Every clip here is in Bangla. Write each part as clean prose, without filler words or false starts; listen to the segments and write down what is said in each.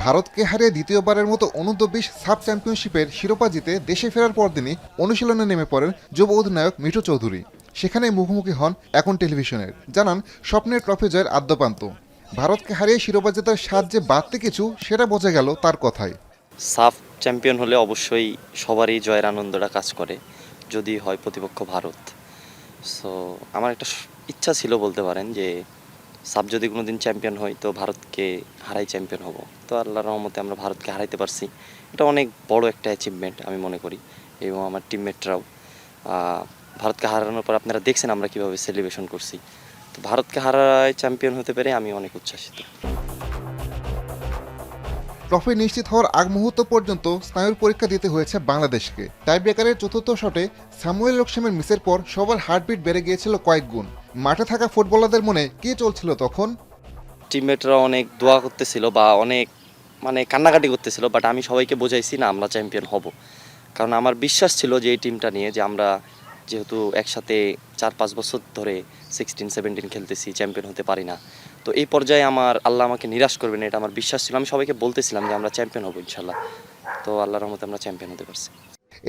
ভারতকে হারিয়ে দ্বিতীয়বারের মতো অনূর্ধ্ব-20 সাব চ্যাম্পিয়নশিপের শিরোপা জিতে দেশে ফেরার পরদিনই অনুশীলনে নেমে পড়েন যুব অধিনায়ক মিঠু চৌধুরী। সেখানে মুখোমুখি হন এখন টেলিভিশনের, জানান স্বপ্নের ট্রফি জয়ের আদ্যপান্ত। ভারতকে হারিয়ে শিরোপা জেতার স্বাদ যে বাড়তি কিছু সেটা বোঝা গেল তার কথায়। সাফ চ্যাম্পিয়ন হলে অবশ্যই সবারই জয়ের আনন্দটা কাজ করে, যদি হয় প্রতিপক্ষ ভারত। সো আমার একটা ইচ্ছা ছিল বলতে পারেন যে সাফ যদি কোনো দিন চ্যাম্পিয়ন হয় তো ভারতকে হারাই চ্যাম্পিয়ন হব। তো আল্লাহর রহমতে আমরা ভারতকে হারাইতে পারছি, এটা অনেক বড় একটা অ্যাচিভমেন্ট আমি মনে করি। এবং আমার টিমমেটরাও ভারতকে হারানোর পর আপনারা দেখছেন আমরা কীভাবে সেলিব্রেশন করছি। তো ভারতকে হারায় চ্যাম্পিয়ন হতে পেরে আমি অনেক উচ্ছ্বাসিত। ট্রফি নিশ্চিত হওয়ার আগ মুহূর্ত পর্যন্ত স্নায়ুর পরীক্ষা দিতে হয়েছে বাংলাদেশকে। টাইব্রেকারের চতুর্থ শটে স্যামুয়েল লোকসামের মিসের পর সবার হার্টবিট বেড়ে গিয়েছিল কয়েক গুণ। মাঠে থাকা ফুটবলারদের মনে কি চলছিল তখন? টিমমেটরা অনেক দোয়া করতেছিল বা অনেক কান্নাকাটি করতেছিল, বাট আমি সবাইকে বোঝাইছি না আমরা চ্যাম্পিয়ন হব। কারণ আমার বিশ্বাস ছিল যে এই টিমটা নিয়ে, যে আমরা যেহেতু একসাথে 4-5 বছর ধরে 16-17 খেলতেছি, চ্যাম্পিয়ন হতে পারি না। তো এই পর্যায়ে আল্লাহ আমাকে নিরাশ করবে না, এটা আমার বিশ্বাস ছিল। আমি সবাইকে বলতেছিলাম যে আমরা চ্যাম্পিয়ন হব ইনশাল্লাহ। তো আল্লাহর রহমতে আমরা চ্যাম্পিয়ন হতে পারছি।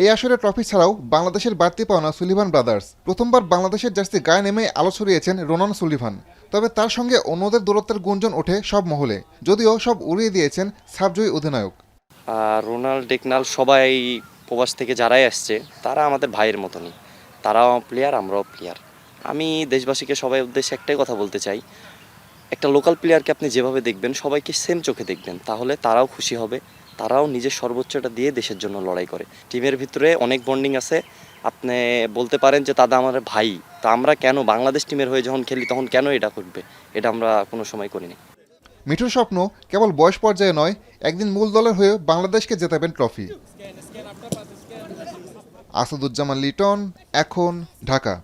এই আসরে ট্রফি ছাড়াও বাংলাদেশের বাড়তি পাওনা সুলিভান ব্রাদার্স। প্রথমবার বাংলাদেশের জার্সি গায়ে নেমে আলো ছড়িয়েছেন রোনান সুলিভান। তবে তার সঙ্গে অন্যদের দূরত্বের গুঞ্জন ওঠে সব মহলে, যদিও সব উড়িয়ে দিয়েছেন সাবজয়ী অধিনায়ক। রোনাল্ড ডেকনাল সবাই প্রবাস থেকে যারাই আসছে তারা আমাদের ভাইয়ের মতনই, তারাও প্লেয়ার, আমরাও প্লেয়ার। আমি দেশবাসীকে সবাই উদ্দেশ্যে একটাই কথা বলতে চাই, একটা লোকাল প্লেয়ারকে আপনি যেভাবে দেখবেন সবাইকে সেম চোখে দেখবেন, তাহলে তারাও খুশি হবে, তারাও নিজের সর্বোচ্চটা দিয়ে দেশের জন্য লড়াই করে। টিমের ভিতরে অনেক বন্ডিং আছে, আপনি বলতে পারেন যে তারা আমার ভাই। তা আমরা কেন বাংলাদেশ টিমের হয়ে যখন খেলি তখন কেন এটা করবে? এটা আমরা কোনো সময় করিনি। মিঠুর স্বপ্ন কেবল বয়স পর্যায়ে নয়, একদিন মূল দলের হয়ে বাংলাদেশকে জেতাবেন ট্রফি। আসাদুজ্জামান লিটন, এখন, ঢাকা।